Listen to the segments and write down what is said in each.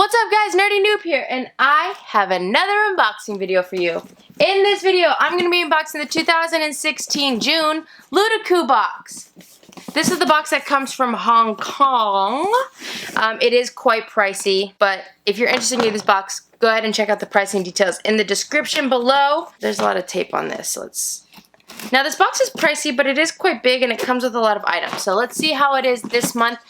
What's up guys, Nerdy Noob here, and I have another unboxing video for you. In this video, I'm going to be unboxing the 2016 June Lootaku box. This is the box that comes from Hong Kong. It is quite pricey, but if you're interested in getting this box, go ahead and check out the pricing details in the description below. There's a lot of tape on this, Now this box is pricey, but it is quite big and it comes with a lot of items. So let's see how it is this month.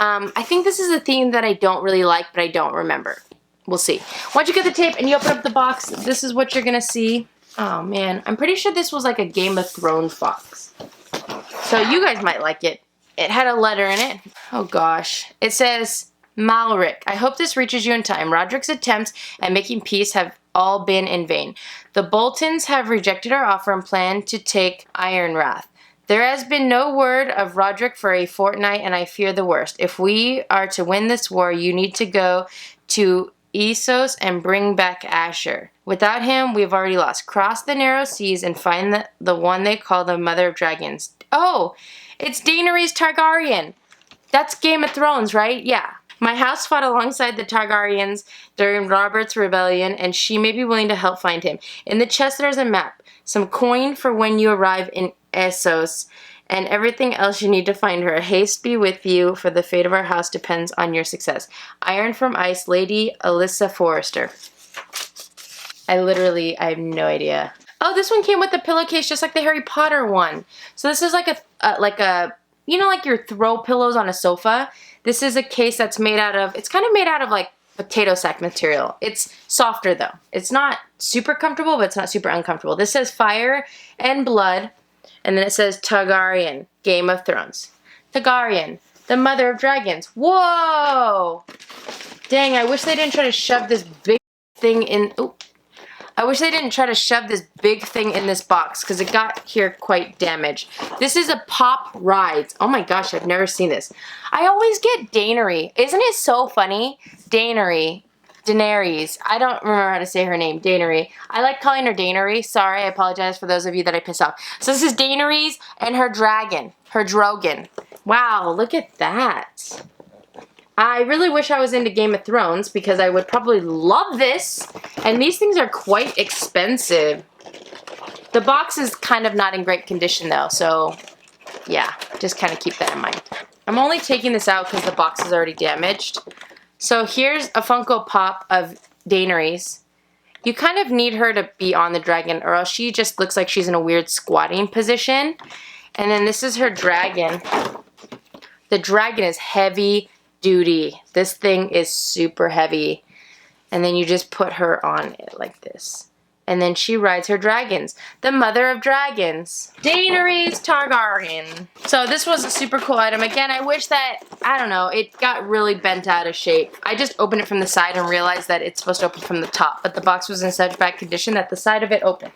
I think this is a theme that I don't really like, but I don't remember. We'll see. Once you get the tape and you open up the box, this is what you're gonna see. Oh man, I'm pretty sure this was like a Game of Thrones box. So you guys might like it. It had a letter in it. Oh gosh. It says, Malric, I hope this reaches you in time. Roderick's attempts at making peace have all been in vain. The Boltons have rejected our offer and plan to take Ironrath. There has been no word of Roderick for a fortnight, and I fear the worst. If we are to win this war, you need to go to Essos and bring back Asher. Without him, we've already lost. Cross the narrow seas and find the one they call the Mother of Dragons. Oh, it's Daenerys Targaryen. That's Game of Thrones, right? Yeah. My house fought alongside the Targaryens during Robert's rebellion, and she may be willing to help find him. In the chest there's a map, some coin for when you arrive in Essos, and everything else you need to find her. Haste be with you, for the fate of our house depends on your success. Iron from Ice, Lady Alyssa Forrester. I have no idea. Oh, this one came with a pillowcase just like the Harry Potter one. So this is like a you know, like your throw pillows on a sofa. This is a case that's made out of, it's kind of made out of like potato sack material. It's softer though. It's not super comfortable, but it's not super uncomfortable. This says Fire and Blood, and then it says Targaryen, Game of Thrones. Targaryen, the Mother of Dragons. Whoa! Dang, I wish they didn't try to shove this big thing in, I wish they didn't try to shove this big thing in this box because it got here quite damaged. This is a Pop Rides. Oh my gosh, I've never seen this. I always get Daenerys. Isn't it so funny? Daenerys. I don't remember how to say her name. Daenerys. I like calling her Daenerys. Sorry, I apologize for those of you that I piss off. So this is Daenerys and her dragon. Her Drogon. Wow, look at that. I really wish I was into Game of Thrones because I would probably love this. And these things are quite expensive. The box is kind of not in great condition though, so yeah, just kind of keep that in mind. I'm only taking this out because the box is already damaged. So here's a Funko Pop of Daenerys. You kind of need her to be on the dragon or else she just looks like she's in a weird squatting position. And then this is her dragon. The dragon is heavy duty. This thing is super heavy. And then you just put her on it like this. And then she rides her dragons. The Mother of Dragons. Daenerys Targaryen. So this was a super cool item. Again, I wish that, I don't know, it got really bent out of shape. I just opened it from the side and realized that it's supposed to open from the top. But the box was in such bad condition that the side of it opened.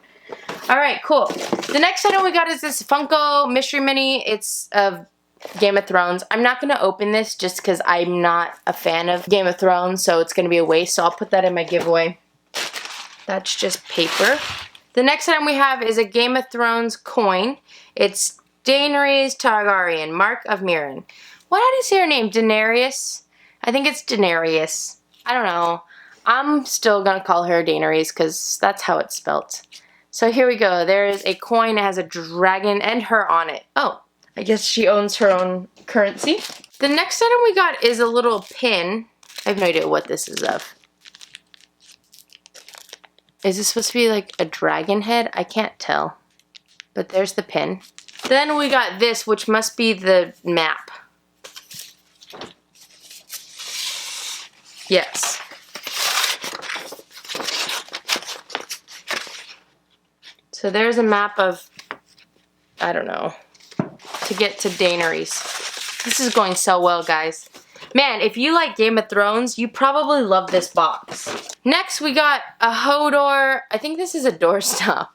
Alright, cool. The next item we got is this Funko Mystery Mini. It's of Game of Thrones. I'm not going to open this just because I'm not a fan of Game of Thrones, so it's going to be a waste, so I'll put that in my giveaway. That's just paper. The next item we have is a Game of Thrones coin. It's Daenerys Targaryen, Mark of Mirren. How do you say her name? Daenerys? I think it's Daenerys. I don't know. I'm still going to call her Daenerys because that's how it's spelt. So here we go. There is a coin that has a dragon and her on it. Oh. I guess she owns her own currency. The next item we got is a little pin. I have no idea what this is of. Is this supposed to be like a dragon head? I can't tell. But there's the pin. Then we got this, which must be the map. Yes. So there's a map of, I don't know, to get to Daenerys. This is going so well, guys. Man, if you like Game of Thrones, you probably love this box. Next, we got a Hodor. I think this is a doorstop.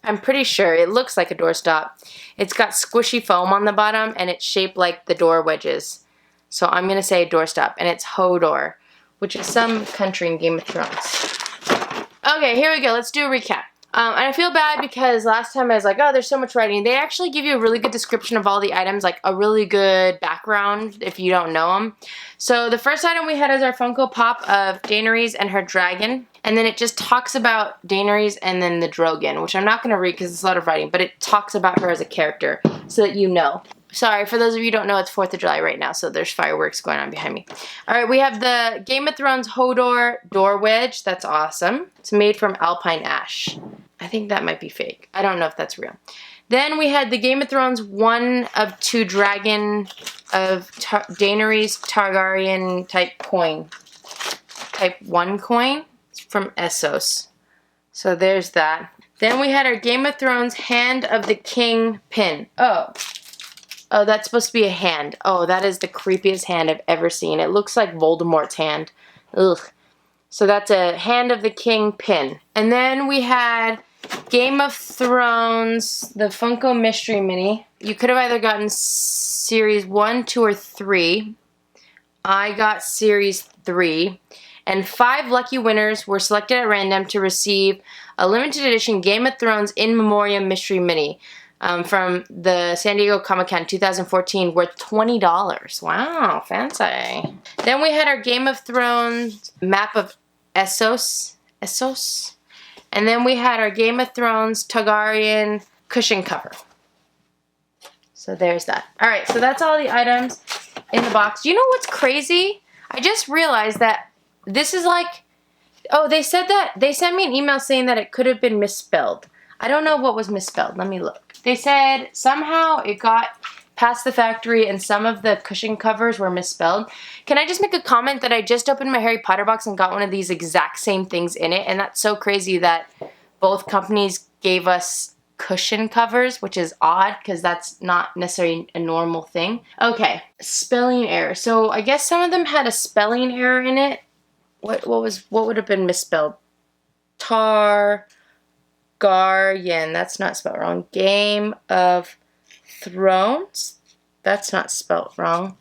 I'm pretty sure. It looks like a doorstop. It's got squishy foam on the bottom, and it's shaped like the door wedges. So I'm going to say a doorstop, and it's Hodor, which is some country in Game of Thrones. Okay, here we go. Let's do a recap. And I feel bad because last time I was like, oh, there's so much writing. They actually give you a really good description of all the items, like a really good background if you don't know them. So the first item we had is our Funko Pop of Daenerys and her dragon. And then it just talks about Daenerys and then the Drogon, which I'm not going to read because it's a lot of writing, but it talks about her as a character so that you know. Sorry, for those of you who don't know, it's 4th of July right now, so there's fireworks going on behind me. Alright, we have the Game of Thrones Hodor door wedge. That's awesome. It's made from Alpine Ash. I think that might be fake. I don't know if that's real. Then we had the Game of Thrones 1 of 2 dragon of Daenerys Targaryen type coin. Type 1 coin. It's from Essos. So there's that. Then we had our Game of Thrones Hand of the King pin. Oh, that's supposed to be a hand. Oh, that is the creepiest hand I've ever seen. It looks like Voldemort's hand. Ugh. So that's a Hand of the King pin. And then we had Game of Thrones, the Funko Mystery Mini. You could have either gotten Series 1, 2, or 3. I got Series 3. And 5 lucky winners were selected at random to receive a limited edition Game of Thrones In Memoriam Mystery Mini. From the San Diego Comic-Con 2014 worth $20. Wow, fancy. Then we had our Game of Thrones map of Essos. And then we had our Game of Thrones Targaryen cushion cover. So there's that. Alright, so that's all the items in the box. You know what's crazy? I just realized that this is like, oh, they said that, they sent me an email saying that it could have been misspelled. I don't know what was misspelled. Let me look. They said somehow it got past the factory and some of the cushion covers were misspelled. Can I just make a comment that I just opened my Harry Potter box and got one of these exact same things in it, and that's so crazy that both companies gave us cushion covers, which is odd because that's not necessarily a normal thing. Okay, spelling error. So I guess some of them had a spelling error in it. What would have been misspelled? Targaryen, that's not spelled wrong. Game of Thrones, that's not spelled wrong.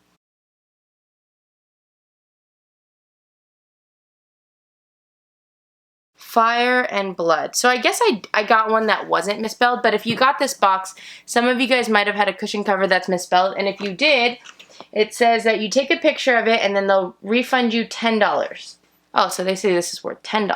Fire and Blood. So I guess I got one that wasn't misspelled, but if you got this box, some of you guys might have had a cushion cover that's misspelled, and if you did, it says that you take a picture of it and then they'll refund you $10. Oh, so they say this is worth $10.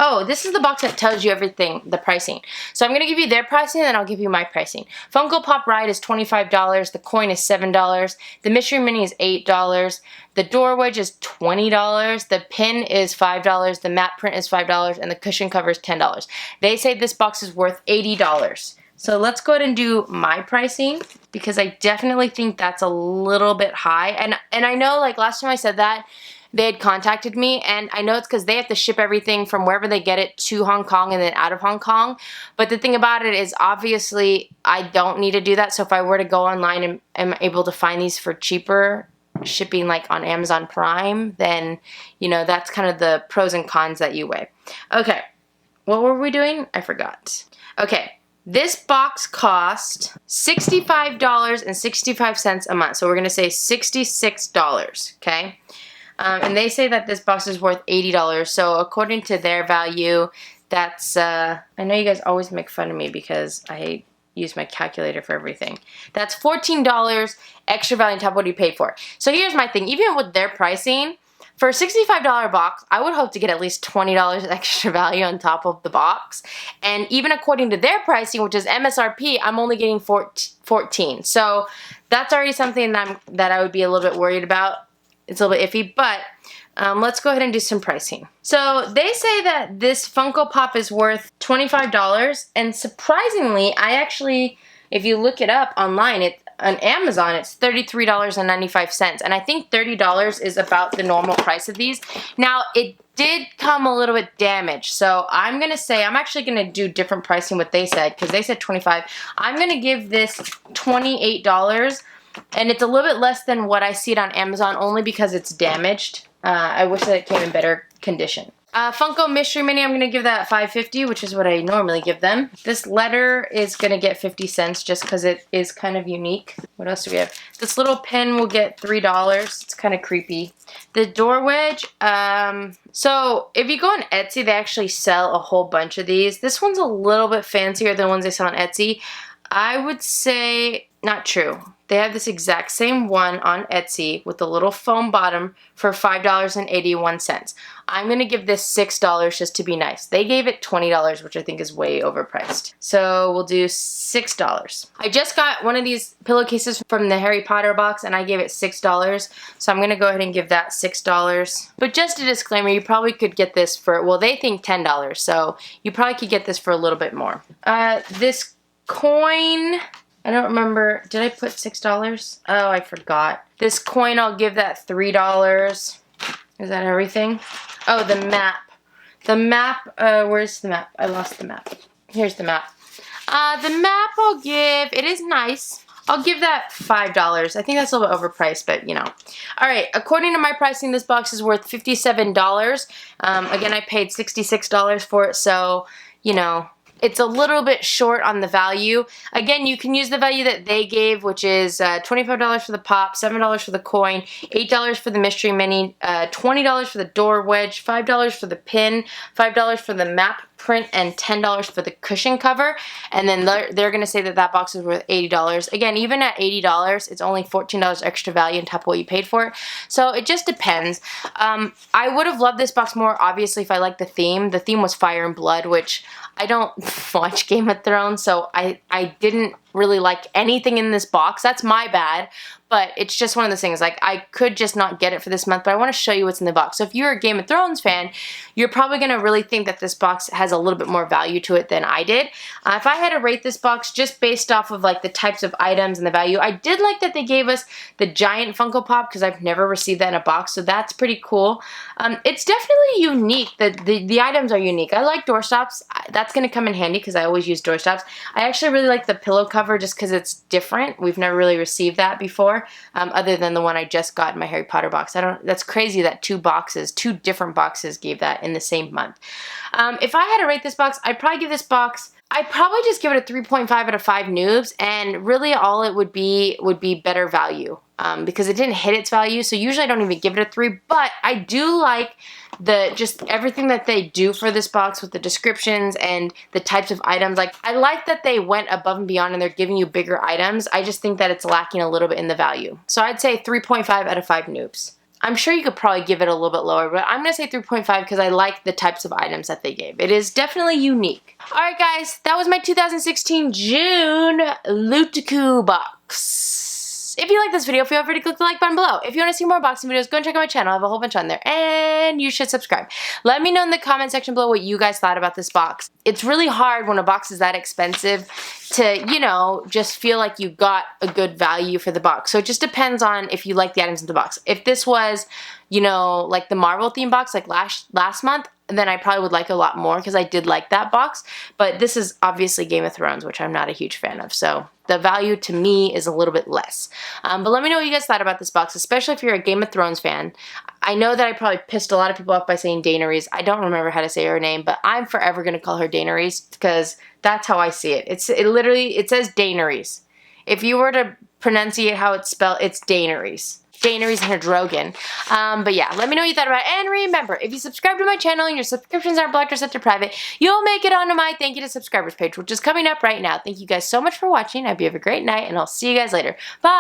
Oh, this is the box that tells you everything, the pricing. So I'm going to give you their pricing and then I'll give you my pricing. Funko Pop Ride is $25. The coin is $7. The Mystery Mini is $8. The door wedge is $20. The pin is $5. The matte print is $5. And the cushion cover is $10. They say this box is worth $80. So let's go ahead and do my pricing because I definitely think that's a little bit high. And I know, like, last time I said that, they had contacted me, and I know it's because they have to ship everything from wherever they get it to Hong Kong and then out of Hong Kong. But the thing about it is, obviously, I don't need to do that. So if I were to go online and am able to find these for cheaper shipping, like on Amazon Prime, then, you know, that's kind of the pros and cons that you weigh. Okay, what were we doing? I forgot. Okay. This box cost $65.65 a month. So we're going to say $66, okay? And they say that this box is worth $80. So according to their value, that's, I know you guys always make fun of me because I use my calculator for everything. That's $14 extra value on top of what you paid for. So here's my thing. Even with their pricing, for a $65 box, I would hope to get at least $20 extra value on top of the box. And even according to their pricing, which is MSRP, I'm only getting $14. So that's already something that I would be a little bit worried about. It's a little bit iffy, but let's go ahead and do some pricing. So they say that this Funko Pop is worth $25, and surprisingly, I actually, if you look it up online, on Amazon, it's $33.95, and I think $30 is about the normal price of these. Now, it did come a little bit damaged, so I'm going to say, I'm actually going to do different pricing what they said, because they said $25. I'm going to give this $28, and it's a little bit less than what I see it on Amazon only because it's damaged. I wish that it came in better condition. Funko Mystery Mini, I'm going to give that $5.50, which is what I normally give them. This letter is going to get 50 cents just because it is kind of unique. What else do we have? This little pin will get $3. It's kind of creepy. The door wedge, so if you go on Etsy, they actually sell a whole bunch of these. This one's a little bit fancier than the ones they sell on Etsy. I would say not true. They have this exact same one on Etsy with the little foam bottom for $5.81. I'm going to give this $6 just to be nice. They gave it $20, which I think is way overpriced. So we'll do $6. I just got one of these pillowcases from the Harry Potter box and I gave it $6. So I'm going to go ahead and give that $6. But just a disclaimer, you probably could get this for, well, they think $10. So you probably could get this for a little bit more. This coin, I don't remember. Did I put $6? Oh, I forgot. This coin, I'll give that $3. Is that everything? Oh, the map. The map, where's the map? I lost the map. Here's the map. The map I'll give, it is nice. I'll give that $5. I think that's a little bit overpriced, but you know. Alright, according to my pricing, this box is worth $57. Again, I paid $66 for it, so, you know, it's a little bit short on the value. Again, you can use the value that they gave, which is $25 for the pop, $7 for the coin, $8 for the mystery mini, $20 for the door wedge, $5 for the pin, $5 for the map print, and $10 for the cushion cover. And then they're going to say that that box is worth $80. Again, even at $80, it's only $14 extra value on top of what you paid for it. So it just depends. I would have loved this box more, obviously, if I liked the theme. The theme was Fire and Blood, which I don't watch Game of Thrones, so I didn't really like anything in this box. That's my bad, but it's just one of those things. Like, I could just not get it for this month, but I want to show you what's in the box. So if you're a Game of Thrones fan, you're probably going to really think that this box has a little bit more value to it than I did. If I had to rate this box just based off of like the types of items and the value, I did like that they gave us the giant Funko Pop because I've never received that in a box, so that's pretty cool. It's definitely unique. The items are unique. I like doorstops. That's going to come in handy because I always use doorstops. I actually really like the pillow cover just because it's different. We've never really received that before, other than the one I just got in my Harry Potter box. That's crazy that two different boxes gave that in the same month. If I had to rate this box, I'd probably give this box, I'd probably just give it a 3.5 out of 5 noobs, and really all it would be better value. Because it didn't hit its value, so usually I don't even give it a 3, but I do like just everything that they do for this box with the descriptions and the types of items. Like, I like that they went above and beyond and they're giving you bigger items. I just think that it's lacking a little bit in the value. So I'd say 3.5 out of 5 noobs. I'm sure you could probably give it a little bit lower, but I'm going to say 3.5 because I like the types of items that they gave. It is definitely unique. Alright guys, that was my 2016 June Lootaku box. If you like this video, feel free to click the like button below. If you want to see more boxing videos, go and check out my channel. I have a whole bunch on there. And you should subscribe. Let me know in the comment section below what you guys thought about this box. It's really hard when a box is that expensive to, you know, just feel like you got a good value for the box. So it just depends on if you like the items in the box. If this was, you know, like the Marvel theme box like last month, then I probably would like a lot more because I did like that box. But this is obviously Game of Thrones, which I'm not a huge fan of. So the value to me is a little bit less. But let me know what you guys thought about this box, especially if you're a Game of Thrones fan. I know that I probably pissed a lot of people off by saying Daenerys. I don't remember how to say her name, but I'm forever going to call her Daenerys because that's how I see it. It literally says Daenerys. If you were to pronunciate how it's spelled, it's Daenerys. Daenerys and her Drogon. But yeah, let me know what you thought about it. And remember, if you subscribe to my channel and your subscriptions aren't blocked or set to private, you'll make it onto my thank you to subscribers page, which is coming up right now. Thank you guys so much for watching. I hope you have a great night, and I'll see you guys later. Bye!